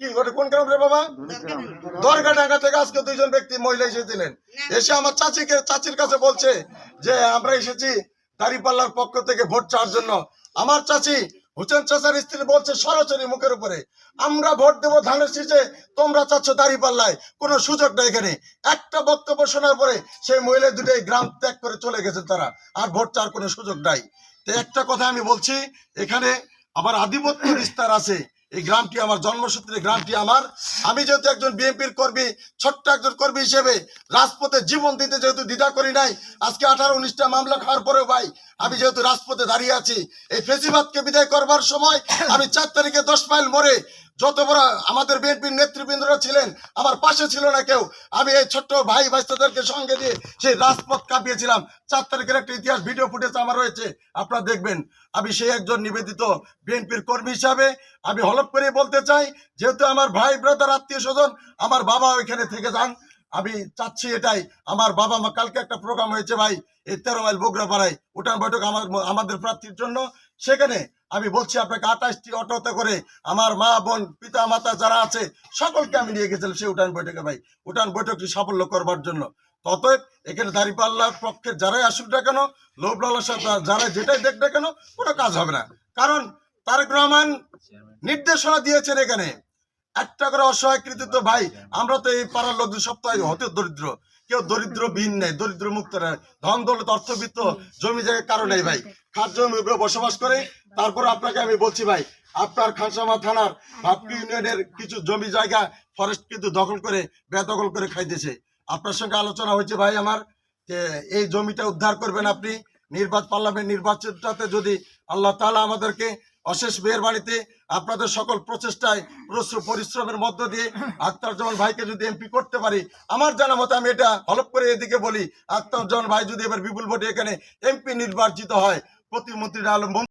কি ওটা কোন গ্রাম রে বাবা? দরগাডাঙ্গা থেকে আজকে দুইজন ব্যক্তি মহিলা এসেছিলেন, এসে আমার চাচির কাছে বলছে যে আমরা এসেছি দাঁড়িপাল্লার পক্ষ থেকে ভোট চাওয়ার জন্য। আমার চাচি হোসেন চাচার স্ত্রী বলছে সরাসরি মুখের উপরে, আমরা ভোট দেবো ধানের শীষে, তোমরা চাচ্ছ দাঁড়িপাল্লায়, কোনো সুযোগ নেই এখানে। একটা বক্তব্য শোনার পরে সেই মহিলা দুটোই গ্রাম ত্যাগ করে চলে গেছেন, তারা আর ভোট চাওয়ার কোনো সুযোগ নাই। তো একটা কথা আমি বলছি, এখানে আমার আধিপত্য বিস্তার আছে। এই গ্রামটি আমার, জন্মসূত্রে গ্রামটি আমার। আমি যেহেতু একজন বিএনপির কর্মী, ছোট্ট একজন কর্মী হিসেবে রাজপথে জীবন দিতে যেহেতু দ্বিধা করি নাই, আজকে 18-19টা মামলা খাওয়ার পরেও ভাই আমি যেহেতু রাজপথে দাঁড়িয়ে আছি, এই ফেসিবাদকে বিদায় করবার সময় আমি 4 তারিখে 10 মাইল মোড়ে যত বড় আমাদের বিএনপির নেতৃবৃন্দরা ছিলেন, আমার পাশে ছিল না কেউ, আমি এই ছোট্ট ভাই ভাইস্তাদেরকে সঙ্গে দিয়ে সেই রাজপথ কাঁপিয়েছিলাম। 4 তারিখের একটা ইতিহাস ভিডিও ফুটেজ আমার রয়েছে, আপনারা দেখবেন। আমি সেই একজন নিবেদিত বিএনপির কর্মী হিসাবে আমি হলফ করে বলতে চাই, যেহেতু আমার ভাই ব্রাদার আত্মীয় স্বজন, আমার বাবা ওইখানে থেকে যান, আমি চাচ্ছি এটাই। আমার বাবা মা কালকে একটা প্রোগ্রাম হয়েছে ভাই এই 13 মাইল বগুড়াপাড়ায়, উঠান বৈঠক আমাদের প্রার্থীর জন্য। সেখানে আমি বলছি আপনাকে 28টি অটোতে করে আমার মা বোন পিতা মাতা যারা আছে সকলকে আমি নিয়ে গেছিলাম সেই উঠান বৈঠকে ভাই, উঠান বৈঠকটি সাফল্য করবার জন্য। অতএব এখানে দাঁড়িপাল্লার পক্ষে যারাই আসুক না কেন, লোভ লালসা যারা যেটাই দেখ না কেন, কোনো কাজ হবে না। কারণ তারেক রহমান নির্দেশনা দিয়েছেন, এখানে একটা করে অসহায় কৃতিত্ব ভাই, আমরা তো এই পাড়ার লোক সপ্তাহে হতে দরিদ্র, কেউ দরিদ্র বিহীন নেই, দরিদ্র মুক্ত নেই, ধন দৌলত অর্থবিত্ত জমি জায়গায় কারো নেই ভাই, খাস জমি উপরে বসবাস করে। তারপর আপনাকে আমি বলছি ভাই, আপনার খানসামা থানার ভাবকি ইউনিয়নের কিছু জমি জায়গা ফরেস্ট কিন্তু দখল করে বেদখল করে খাইতেছে। আপনার সঙ্গে আলোচনা হয়েছে ভাই আমার, যে এই জমিটা উদ্ধার করবেন আপনি। পার্লামেন্ট নির্বাচনটাতে যদি আল্লাহ তাআলা আমাদেরকে অশেষ মেহেরবানিতে আপনাদের সকল প্রচেষ্টায় পরিশ্রমের মধ্য দিয়ে আখতারুজ্জামান ভাইকে যদি এমপি করতে পারি, আমার জানা মতে আমি এটা হলফ করে এদিকে বলি, আখতারুজ্জামান ভাই যদি এবার বিপুল ভোটে এখানে এমপি নির্বাচিত হয়, প্রতিমন্ত্রী আলম